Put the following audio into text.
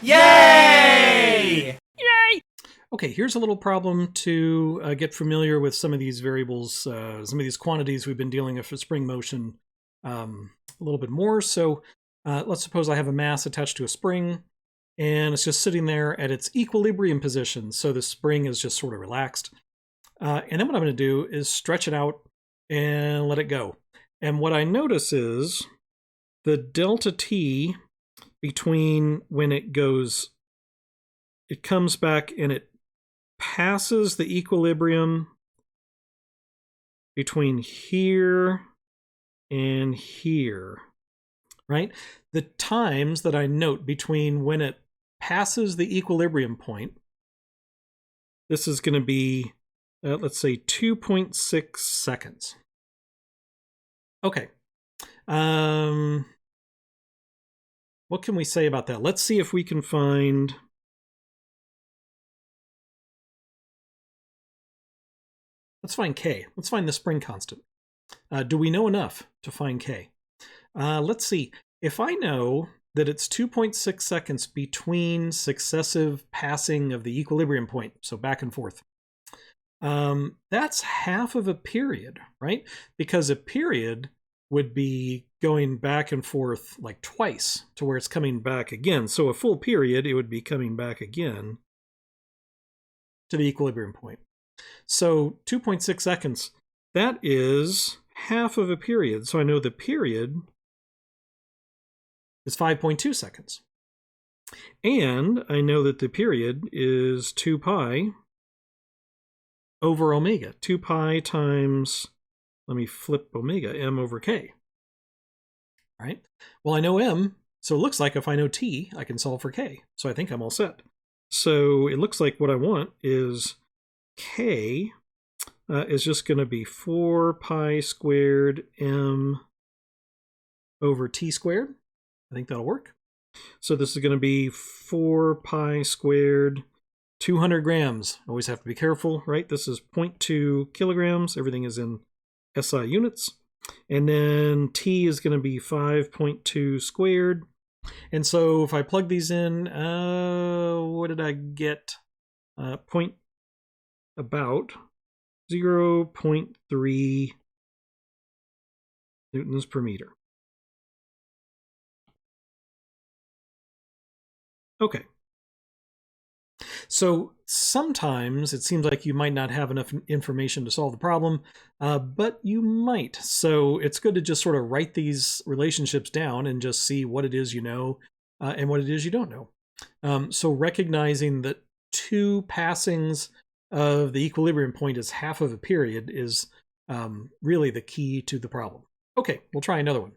Yay! Yay! Okay, here's a little problem to get familiar with some of these variables, some of these quantities we've been dealing with for spring motion a little bit more. So let's suppose I have a mass attached to a spring, and it's just sitting there at its equilibrium position. So the spring is just sort of relaxed. And then what I'm going to do is stretch it out and let it go. And what I notice is the delta t between when it comes back and it passes the equilibrium between here and here, right? The times that I note between when it passes the equilibrium point, this is going to be, let's say, 2.6 seconds. Okay. What can we say about that? Let's see if we can find... Let's find K. Let's find the spring constant. Do we know enough to find K? Let's see. If I know that it's 2.6 seconds between successive passing of the equilibrium point, so back and forth, that's half of a period, right? Because a period would be going back and forth like twice to where it's coming back again. So a full period, it would be coming back again to the equilibrium point. So 2.6 seconds, that is half of a period. So I know the period is 5.2 seconds. And I know that the period is 2 pi over omega. 2 pi times, let me flip omega, m over k. All right. Well, I know m, so it looks like if I know t, I can solve for k. So I think I'm all set. So it looks like what I want is k is just going to be 4 pi squared m over t squared. I think that'll work. So this is going to be 4 pi squared, 200 grams. Always have to be careful, right? This is 0.2 kilograms. Everything is in SI units. And then t is going to be 5.2 squared. And so if I plug these in, what did I get? About 0.3 newtons per meter. Okay. So sometimes it seems like you might not have enough information to solve the problem, but you might. So it's good to just sort of write these relationships down and just see what it is you know and what it is you don't know. So recognizing that 2 passings of the equilibrium point is half of a period is really the key to the problem. Okay, we'll try another one.